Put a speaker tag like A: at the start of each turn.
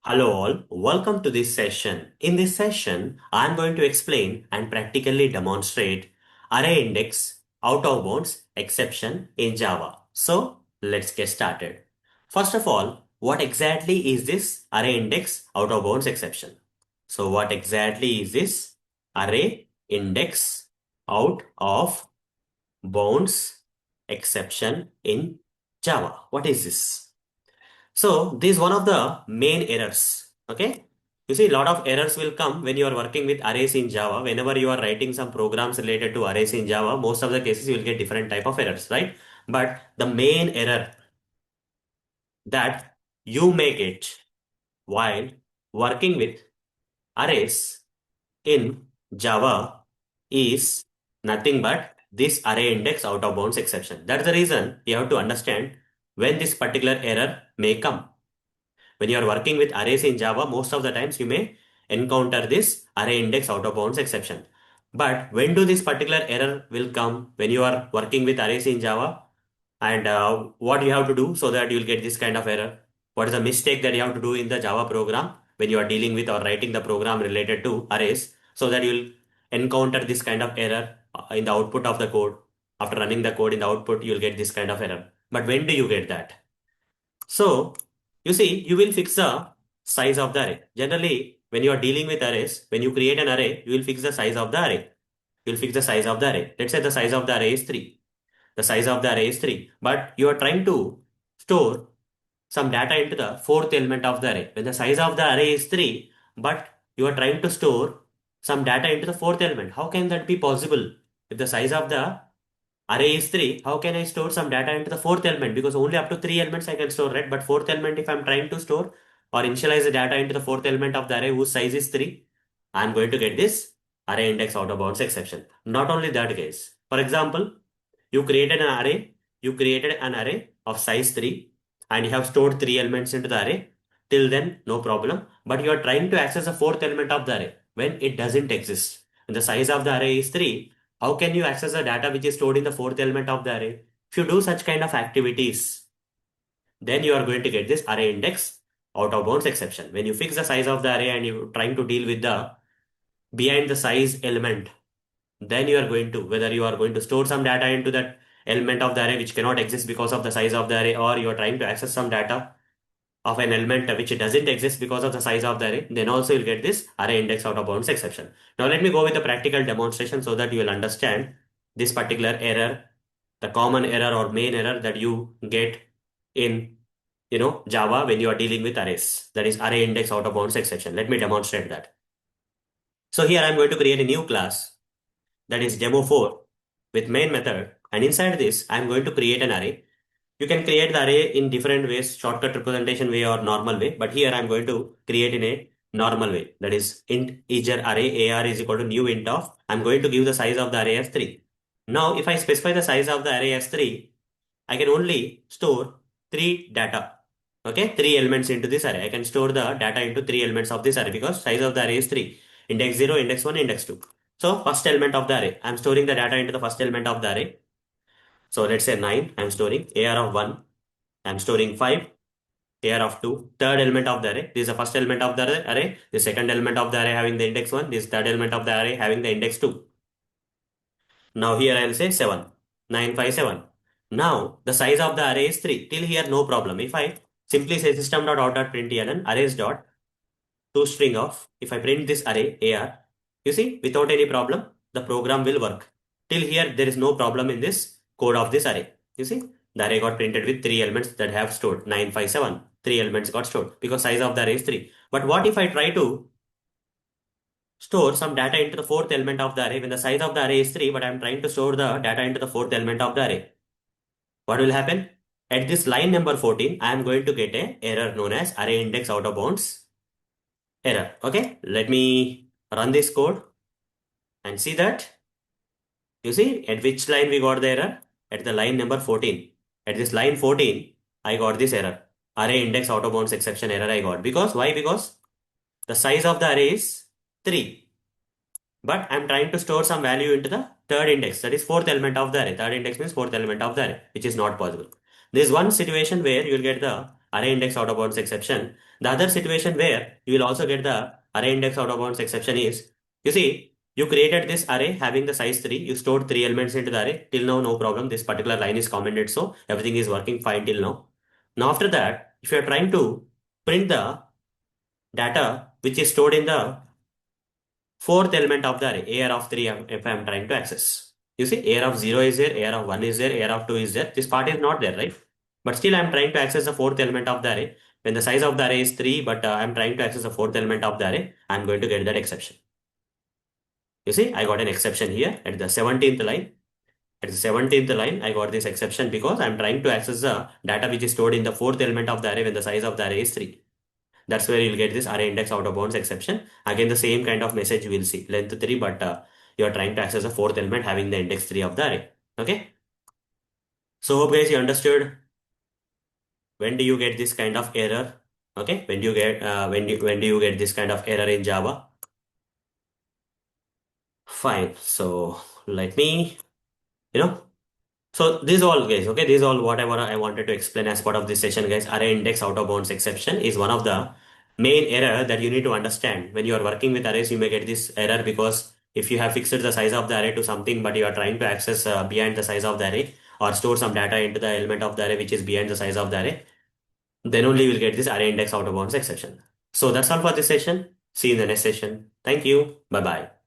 A: Hello all, welcome to this session. In this session, I am going to explain and practically demonstrate array index out of bounds exception in Java. So let's get started. First of all, what exactly is this array index out of bounds exception? So what exactly is this array index out of bounds exception in Java? What is this? So this is one of the main errors. Okay. You see, a lot of errors will come when you are working with arrays in Java. Whenever you are writing some programs related to arrays in Java, most of the cases you will get different type of errors, right? But the main error that you may get while working with arrays in Java is nothing but this array index out of bounds exception. That's the reason you have to understand when this particular error may come. When you are working with arrays in Java, most of the times you may encounter this array index out of bounds exception. But when do this particular error will come when you are working with arrays in Java? And what you have to do so that you'll get this kind of error? What is the mistake that you have to do in the Java program when you are dealing with or writing the program related to arrays so that you'll encounter this kind of error in the output of the code. After running the code in the output, you'll get this kind of error. But when do you get that? So, you see, you will fix the size of the array. Generally, when you are dealing with arrays, when you create an array, you will fix the size of the array. You will fix the size of the array. Let's say the size of the array is 3. The size of the array is 3. But you are trying to store some data into the fourth element of the array. When the size of the array is 3, but you are trying to store some data into the fourth element. How can that be possible? If the size of the array is 3, how can I store some data into the fourth element? Because only up to 3 elements I can store, right? But fourth element, if I'm trying to store or initialize the data into the fourth element of the array whose size is 3, I'm going to get this array index out of bounds exception. Not only that, guys. For example, you created an array, of size 3 and you have stored 3 elements into the array. Till then, no problem. But you are trying to access the fourth element of the array when it doesn't exist. When the size of the array is 3, how can you access the data which is stored in the fourth element of the array? If you do such kind of activities, then you are going to get this array index out of bounds exception. When you fix the size of the array and you're trying to deal with the behind the size element, then you are going to, whether you are going to store some data into that element of the array which cannot exist because of the size of the array, or you are trying to access some data of an element which doesn't exist because of the size of the array, then also you'll get this array index out of bounds exception. Now let me go with the practical demonstration so that you will understand this particular error, the common error or main error that you get in Java when you are dealing with arrays. That is array index out of bounds exception. Let me demonstrate that. So here I'm going to create a new class that is demo4 with main method, and inside this I'm going to create an array. You can create the array in different ways, shortcut representation way or normal way, but here I'm going to create in a normal way. That is integer array ar is equal to new int of, I'm going to give the size of the array as 3. Now if I specify the size of the array as 3, I can only store 3 data. Okay, 3 elements into this array. I can store the data into 3 elements of this array because size of the array is 3. Index 0, index 1, index 2. So first element of the array, I'm storing the data into the first element of the array. So let's say 9, I'm storing AR of 1, I'm storing 5, AR of 2, third element of the array. This is the first element of the array, the second element of the array having the index 1, this third element of the array having the index 2. Now here I'll say 7, 9, 5, 7. Now the size of the array is 3. Till here no problem. If I simply say system.out.println arrays dot toString of, if I print this array AR, you see, without any problem, the program will work. Till here, there is no problem in this code of this array. You see, the array got printed with 3 elements that have stored 9, 5, 7. 3 elements got stored because size of the array is 3. But what if I try to store some data into the fourth element of the array when the size of the array is 3, but I'm trying to store the data into the fourth element of the array? What will happen? At this line number 14, I am going to get a error known as array index out of bounds error. Okay, let me run this code and see that. You see at which line we got the error? At the line number 14. At this line 14, I got this error. Array index out of bounds exception error I got. Because why? Because the size of the array is 3. But I'm trying to store some value into the third index. That is fourth element of the array. Third index means fourth element of the array, which is not possible. There is one situation where you will get the array index out of bounds exception. The other situation where you will also get the array index out of bounds exception is, you see, you created this array having the size 3, you stored 3 elements into the array. Till now, no problem. This particular line is commented, so everything is working fine till now. Now, after that, if you are trying to print the data which is stored in the fourth element of the array, AR of 3, if I am trying to access. You see, AR of 0 is there, AR of 1 is there, AR of 2 is there. This part is not there, right? But still, I am trying to access the fourth element of the array. When the size of the array is 3, but I am trying to access the fourth element of the array, I am going to get that exception. You see, I got an exception here at the 17th line. At the 17th line, I got this exception because I am trying to access the data which is stored in the fourth element of the array when the size of the array is 3. That's where you'll get this array index out of bounds exception. Again, the same kind of message you will see. Length 3, but you are trying to access the fourth element having the index 3 of the array. Okay. So hope guys you understood when do you get this kind of error. Okay. When do you get when do you get this kind of error in Java? Fine. So let me, you know, so this is all guys, okay, this is all whatever I wanted to explain as part of this session guys. Array index out of bounds exception is one of the main error that you need to understand. When you are working with arrays, you may get this error because if you have fixed the size of the array to something, but you are trying to access behind the size of the array or store some data into the element of the array which is behind the size of the array, then only you will get this array index out of bounds exception. So that's all for this session. See you in the next session. Thank you. Bye bye.